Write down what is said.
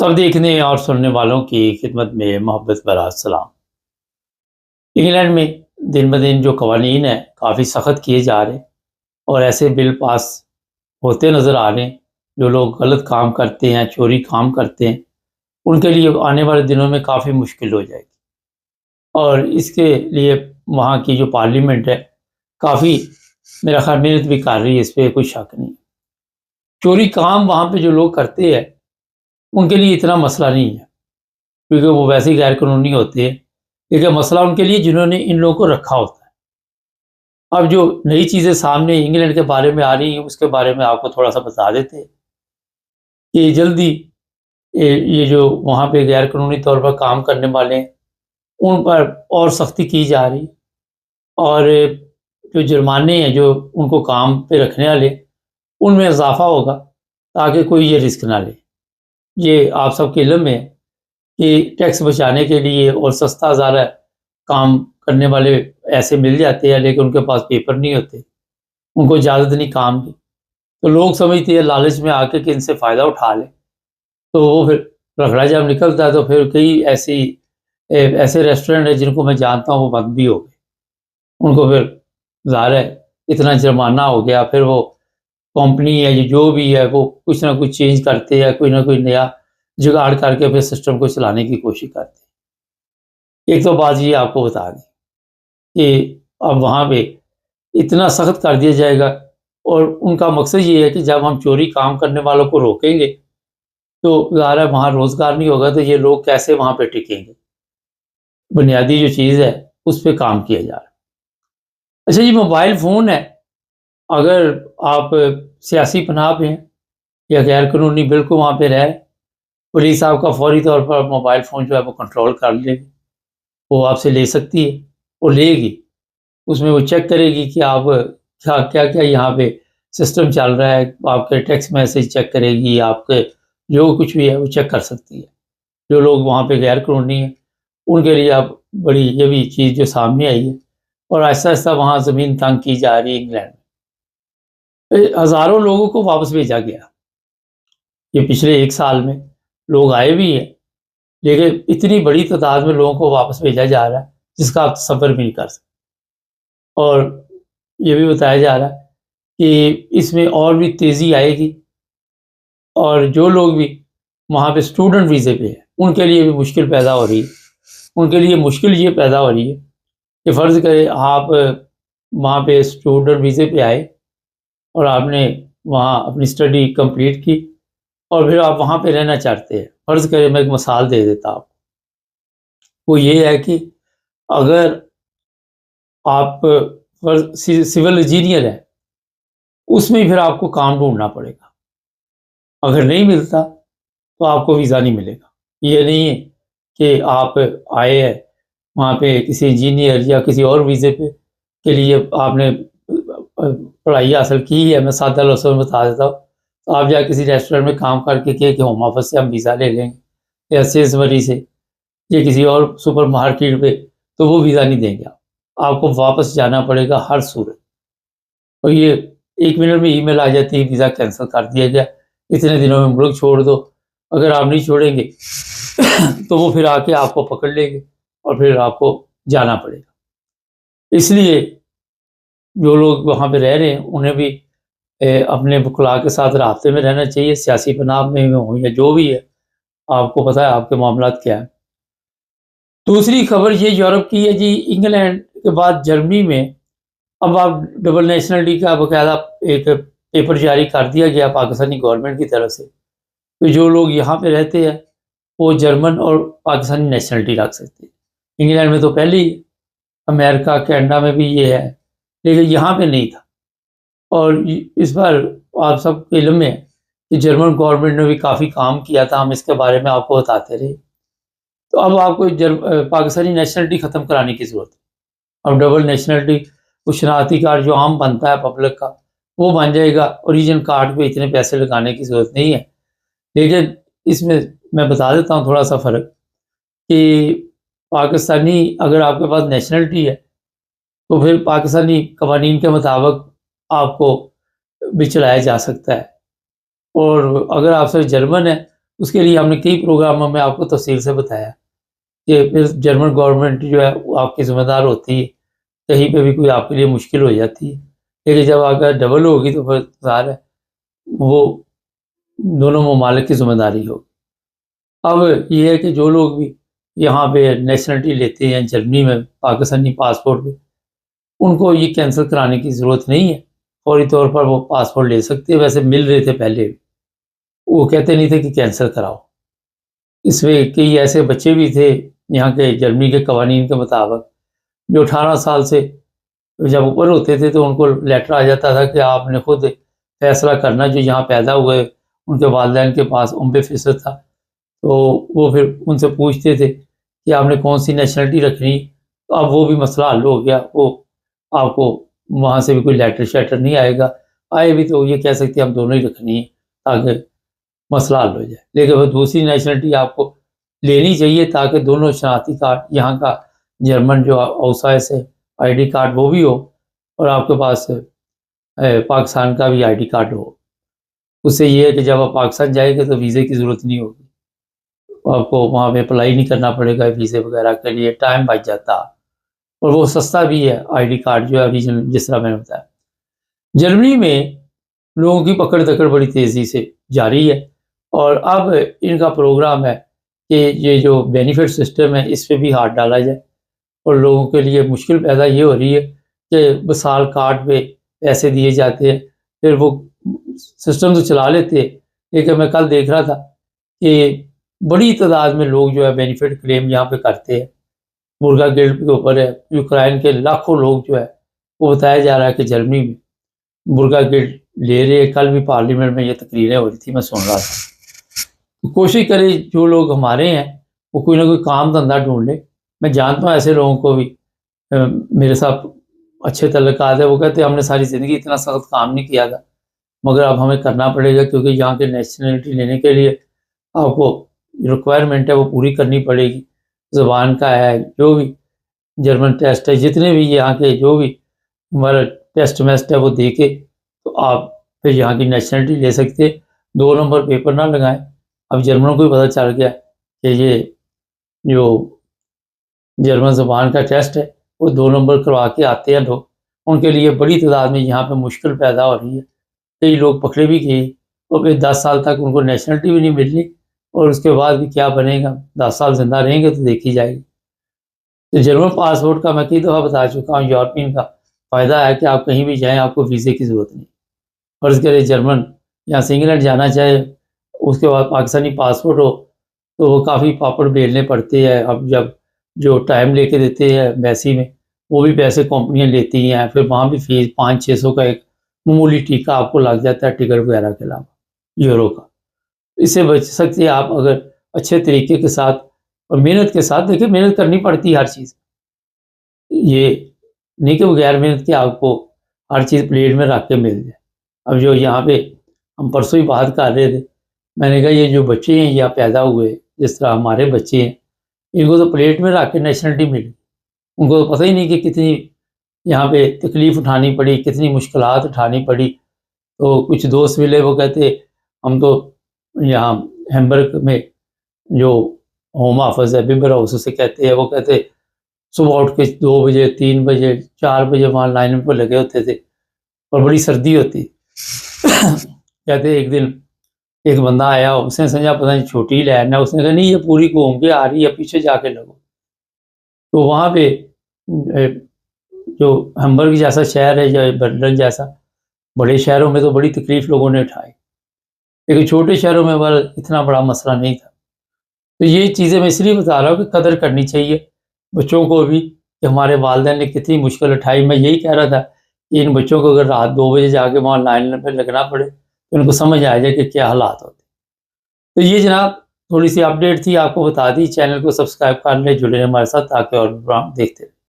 سب دیکھنے اور سننے والوں کی خدمت میں محبت برا سلام۔ انگلینڈ میں دن بدن جو قوانین ہیں کافی سخت کیے جا رہے ہیں اور ایسے بل پاس ہوتے نظر آ رہے ہیں۔ جو لوگ غلط کام کرتے ہیں، چوری کام کرتے ہیں، ان کے لیے آنے والے دنوں میں کافی مشکل ہو جائے گی، اور اس کے لیے وہاں کی جو پارلیمنٹ ہے کافی میرا خیال محنت بھی کر رہی ہے، اس پہ کوئی شک نہیں۔ چوری کام وہاں پہ جو لوگ کرتے ہیں ان کے لیے اتنا مسئلہ نہیں ہے، کیونکہ وہ ویسے ہی غیر قانونی ہوتے ہیں، لیکن مسئلہ ان کے لیے جنہوں نے ان لوگوں کو رکھا ہوتا ہے۔ اب جو نئی چیزیں سامنے انگلینڈ کے بارے میں آ رہی ہیں اس کے بارے میں آپ کو تھوڑا سا بتا دیتے ہیں کہ جلدی یہ جو وہاں پہ غیر قانونی طور پر کام کرنے والے ہیں ان پر اور سختی کی جا رہی، اور جو جرمانے ہیں جو ان کو کام پہ رکھنے والے ان میں اضافہ ہوگا تاکہ کوئی یہ رسک نہ لے۔ یہ آپ سب کے علم ہے کہ ٹیکس بچانے کے لیے اور سستا زیادہ کام کرنے والے ایسے مل جاتے ہیں، لیکن ان کے پاس پیپر نہیں ہوتے، ان کو اجازت نہیں کام کی، تو لوگ سمجھتے ہیں لالچ میں آ کے کہ ان سے فائدہ اٹھا لے، تو وہ پھر رگڑا جب نکلتا ہے تو پھر کئی ایسے ریسٹورینٹ ہیں جن کو میں جانتا ہوں وہ بند بھی ہو گئے۔ ان کو پھر ظاہر ہے اتنا جرمانہ ہو گیا، پھر وہ کمپنی ہے جو بھی ہے وہ کچھ نہ کچھ چینج کرتے ہیں، کوئی نہ کوئی نیا جگاڑ کر کے پھر سسٹم کو چلانے کی کوشش کرتے ہیں۔ ایک تو بات یہ آپ کو بتا دیں کہ اب وہاں پہ اتنا سخت کر دیا جائے گا، اور ان کا مقصد یہ ہے کہ جب ہم چوری کام کرنے والوں کو روکیں گے تو ظاہر ہے وہاں روزگار نہیں ہوگا، تو یہ لوگ کیسے وہاں پہ ٹکیں گے؟ بنیادی جو چیز ہے اس پہ کام کیا جا رہا ہے۔ اچھا جی، موبائل فون ہے، اگر آپ سیاسی پناہ پہ ہیں یا غیر قانونی بالکل وہاں پہ رہے، پولیس آپ کا فوری طور پر موبائل فون جو ہے وہ کنٹرول کر لے گی، وہ آپ سے لے سکتی ہے، وہ لے گی، اس میں وہ چیک کرے گی کہ آپ کیا کیا یہاں پہ سسٹم چل رہا ہے، آپ کے ٹیکسٹ میسج چیک کرے گی، آپ کے جو کچھ بھی ہے وہ چیک کر سکتی ہے۔ جو لوگ وہاں پہ غیر قانونی ہیں ان کے لیے اب بڑی یہ بھی چیز جو سامنے آئی ہے، اور آہستہ آہستہ وہاں زمین تنگ کی جا رہی ہے۔ انگلینڈ میں ہزاروں لوگوں کو واپس بھیجا گیا، یہ پچھلے ایک سال میں لوگ آئے بھی ہیں، لیکن اتنی بڑی تعداد میں لوگوں کو واپس بھیجا جا رہا ہے جس کا آپ تصور بھی نہیں کر سکتے۔ اور یہ بھی بتایا جا رہا ہے کہ اس میں اور بھی تیزی آئے گی، اور جو لوگ بھی وہاں پہ اسٹوڈنٹ ویزے پہ ہیں ان کے لیے بھی مشکل پیدا ہو رہی ہے۔ ان کے لیے مشکل یہ پیدا ہو رہی ہے کہ فرض کرے آپ وہاں پہ اسٹوڈنٹ ویزے پہ آئے اور آپ نے وہاں اپنی اسٹڈی کمپلیٹ کی، اور پھر آپ وہاں پہ رہنا چاہتے ہیں۔ فرض کرے میں ایک مثال دے دیتا آپ کو، وہ یہ ہے کہ اگر آپ سول انجینئر ہیں، اس میں پھر آپ کو کام ڈھونڈنا پڑے گا، اگر نہیں ملتا تو آپ کو ویزا نہیں ملے گا۔ یہ نہیں ہے کہ آپ آئے ہیں وہاں پہ کسی انجینئر یا کسی اور ویزے پہ کے لیے آپ نے پڑھائی حاصل کی ہے، میں سادہ لفظوں میں بتا دیتا ہوں، تو آپ جا کسی ریسٹورینٹ میں کام کر کے کہ ہوم آفس سے ہم ویزا لے لیں گے، یا سیلزمری سے یا کسی اور سپر مارکیٹ پہ، تو وہ ویزا نہیں دیں گے، آپ کو واپس جانا پڑے گا ہر صورت۔ اور یہ ایک منٹ میں ای میل آ جاتی ہے ویزا کینسل کر دیا گیا، اتنے دنوں میں ملک چھوڑ دو۔ اگر آپ نہیں چھوڑیں گے تو وہ پھر آ کے آپ کو پکڑ لیں گے اور پھر آپ کو جانا پڑے گا۔ اس لیے جو لوگ وہاں پہ رہ رہے ہیں انہیں بھی اپنے وکلاء کے ساتھ رابطے میں رہنا چاہیے، سیاسی پناہ میں ہوں یا جو بھی ہے، آپ کو پتہ ہے آپ کے معاملات کیا ہیں۔ دوسری خبر یہ یورپ کی ہے جی، انگلینڈ کے بعد جرمنی میں اب آپ ڈبل نیشنلٹی کا باقاعدہ ایک پیپر جاری کر دیا گیا پاکستانی گورنمنٹ کی طرف سے، کہ جو لوگ یہاں پہ رہتے ہیں وہ جرمن اور پاکستانی نیشنلٹی رکھ سکتے ہیں۔ انگلینڈ میں تو پہلے ہی، امریکہ کینیڈا میں بھی یہ ہے، لیکن یہاں پہ نہیں تھا، اور اس بار آپ سب کے علم میں کہ جرمن گورنمنٹ نے بھی کافی کام کیا تھا، ہم اس کے بارے میں آپ کو بتاتے رہے۔ تو اب آپ کو پاکستانی نیشنلٹی ختم کرانے کی ضرورت ہے۔ اب ڈبل نیشنلٹی وہ شناختی کارڈ جو عام بنتا ہے پبلک کا وہ بن جائے گا، اوریجن کارڈ پہ اتنے پیسے لگانے کی ضرورت نہیں ہے۔ لیکن اس میں بتا دیتا ہوں تھوڑا سا فرق، کہ پاکستانی اگر آپ کے پاس نیشنلٹی ہے تو پھر پاکستانی قوانین کے مطابق آپ کو بھی چلایا جا سکتا ہے، اور اگر آپ سے جرمن ہے اس کے لیے ہم نے کئی پروگراموں میں آپ کو تفصیل سے بتایا کہ پھر جرمن گورنمنٹ جو ہے وہ آپ کی ذمہ دار ہوتی ہے، کہیں پہ بھی کوئی آپ کے لیے مشکل ہو جاتی ہے، لیکن جب اگر ڈبل ہوگی تو پھر ظاہر ہے وہ دونوں ممالک کی ذمہ داری ہوگی۔ اب یہ ہے کہ جو لوگ بھی یہاں پہ نیشنلٹی لیتے ہیں جرمنی میں پاکستانی پاسپورٹ پہ، ان کو یہ کینسل کرانے کی ضرورت نہیں ہے، فوری طور پر وہ پاسپورٹ لے سکتے ہیں، ویسے مل رہے تھے پہلے بھی، وہ کہتے نہیں تھے کہ کینسل کراؤ۔ اس میں کئی ایسے بچے بھی تھے یہاں کے جرمنی کے قوانین کے مطابق جو 18 سال سے جب اوپر ہوتے تھے تو ان کو لیٹر آ جاتا تھا کہ آپ نے خود فیصلہ کرنا، جو یہاں پیدا ہوئے ان کے والدین کے پاس 90% تھا، تو وہ پھر ان سے پوچھتے تھے کہ آپ نے کون سی نیشنلٹی رکھنی، تو اب وہ بھی مسئلہ حل ہو گیا، وہ آپ کو وہاں سے بھی کوئی لیٹر شیٹر نہیں آئے گا، آئے بھی تو یہ کہہ سکتے ہیں ہم دونوں ہی رکھنی ہے تاکہ مسئلہ حل ہو جائے، لیکن وہ دوسری نیشنلٹی آپ کو لینی چاہیے تاکہ دونوں شناختی کارڈ یہاں کا جرمن جو اوسائس ہے آئی ڈی کارڈ وہ بھی ہو اور آپ کے پاس پاکستان کا بھی آئی ڈی کارڈ ہو۔ اس سے یہ ہے کہ جب آپ پاکستان جائیں گے تو ویزے کی ضرورت نہیں ہوگی، آپ کو وہاں پہ اپلائی نہیں کرنا پڑے گا ویزے وغیرہ کے لیے، ٹائم بچ جاتا، اور وہ سستا بھی ہے آئی ڈی کارڈ جو ہے ابھی جس طرح میں نے بتایا۔ جرمنی میں لوگوں کی پکڑ دکڑ بڑی تیزی سے جاری ہے، اور اب ان کا پروگرام ہے کہ یہ جو بینیفٹ سسٹم ہے اس پہ بھی ہاتھ ڈالا جائے، اور لوگوں کے لیے مشکل پیدا یہ ہو رہی ہے کہ بسال کارڈ پہ پیسے دیے جاتے ہیں، پھر وہ سسٹم تو چلا لیتے ہیں، لیکن میں کل دیکھ رہا تھا کہ بڑی تعداد میں لوگ جو ہے بینیفٹ کلیم یہاں پہ کرتے ہیں، مرغا گلڈ کے اوپر ہے، یوکرائن کے لاکھوں لوگ جو ہے وہ بتایا جا رہا ہے کہ جرمنی میں مرغا گلڈ لے رہے ہیں، کل بھی پارلیمنٹ میں یہ تقریریں ہو رہی تھی میں سن رہا تھا۔ کوشش کرے جو لوگ ہمارے ہیں وہ کوئی نہ کوئی کام دھندا ڈھونڈ لے، میں جانتا ہوں ایسے لوگوں کو بھی، میرے ساتھ اچھے تعلقات ہے، وہ کہتے ہیں ہم نے ساری زندگی اتنا سخت کام نہیں کیا تھا مگر اب ہمیں کرنا پڑے گا کیونکہ یہاں کے نیشنلٹی لینے کے لیے آپ کو ریکوائرمنٹ ہے وہ پوری کرنی پڑے گی، زبان کا ہے، جو بھی جرمن ٹیسٹ ہے، جتنے بھی یہاں کے جو بھی ہمارا ٹیسٹ میسٹ ہے وہ دے کے تو آپ پھر یہاں کی نیشنلٹی لے سکتے، 2 نمبر پیپر نہ لگائیں۔ اب جرمنوں کو بھی پتہ چل گیا کہ یہ جو جرمن زبان کا ٹیسٹ ہے وہ 2 نمبر کروا کے آتے ہیں لوگ، ان کے لیے بڑی تعداد میں یہاں پہ مشکل پیدا ہو رہی ہے، کئی لوگ پکڑے بھی گئے اور پھر 10 سال تک ان کو نیشنلٹی بھی نہیں ملنی، اور اس کے بعد بھی کیا بنے گا، 10 سال زندہ رہیں گے تو دیکھی جائے گی۔ تو جرمن پاسپورٹ کا میں کئی دفعہ بتا چکا ہوں، یورپین کا فائدہ ہے کہ آپ کہیں بھی جائیں آپ کو ویزے کی ضرورت نہیں، فرض کرے جرمن یہاں سے انگلینڈ جانا چاہے، اس کے بعد پاکستانی پاسپورٹ ہو تو وہ کافی پاپڑ بیلنے پڑتے ہیں، اب جب جو ٹائم لے کے دیتے ہیں ایمبیسی میں وہ بھی پیسے کمپنیاں لیتی ہیں، پھر وہاں بھی فیس 500-600 کا ایک معمولی ٹیکہ آپ کو لگ جاتا ہے ٹکٹ وغیرہ کے علاوہ یورو کا۔ اس سے بچ سکتے ہیں آپ اگر اچھے طریقے کے ساتھ اور محنت کے ساتھ، دیکھیں محنت کرنی پڑتی ہے ہر چیز، یہ نہیں کہ بغیر محنت کے آپ کو ہر چیز پلیٹ میں رکھ کے مل جائے۔ اب جو یہاں پہ ہم پرسوں ہی بات کر رہے تھے، میں نے کہا یہ جو بچے ہیں یا پیدا ہوئے جس طرح ہمارے بچے ہیں، ان کو تو پلیٹ میں رکھ کے نیشنلٹی ملی، ان کو تو پتہ ہی نہیں کہ کتنی یہاں پہ تکلیف اٹھانی پڑی، کتنی مشکلات اٹھانی پڑی۔ تو کچھ دوست ملے وہ کہتے ہم تو یہاں ہیمبرگ میں جو ہوم آفس ہے بمبر ہاؤس اسے کہتے ہیں، وہ کہتے صبح اٹھ کے 2 بجے 3 بجے 4 بجے وہاں لائن پہ لگے ہوتے تھے اور بڑی سردی ہوتی کہتے ایک دن ایک بندہ آیا، اس نے سمجھا پتہ نہیں چھوٹی لائن ہے، اس نے کہا نہیں یہ پوری گھوم کے آ رہی ہے، پیچھے جا کے لگو۔ تو وہاں پہ جو ہیمبرگ جیسا شہر ہے یا برلن جیسا بڑے شہروں میں تو بڑی تکلیف لوگوں نے اٹھائی، لیکن چھوٹے شہروں میں اتنا بڑا مسئلہ نہیں تھا۔ تو یہ چیزیں میں اس لیے بتا رہا ہوں کہ قدر کرنی چاہیے بچوں کو بھی کہ ہمارے والدین نے کتنی مشکل اٹھائی۔ میں یہی کہہ رہا تھا کہ ان بچوں کو اگر رات 2 بجے جا کے وہاں لائن پہ لگنا پڑے تو ان کو سمجھ آ جائے کہ کیا حالات ہوتے۔ تو یہ جناب تھوڑی سی اپڈیٹ تھی، آپ کو بتا دی، چینل کو سبسکرائب کر لیں، جڑے رہیں ہمارے ساتھ تاکہ اور پروگرام دیکھتے رہیں۔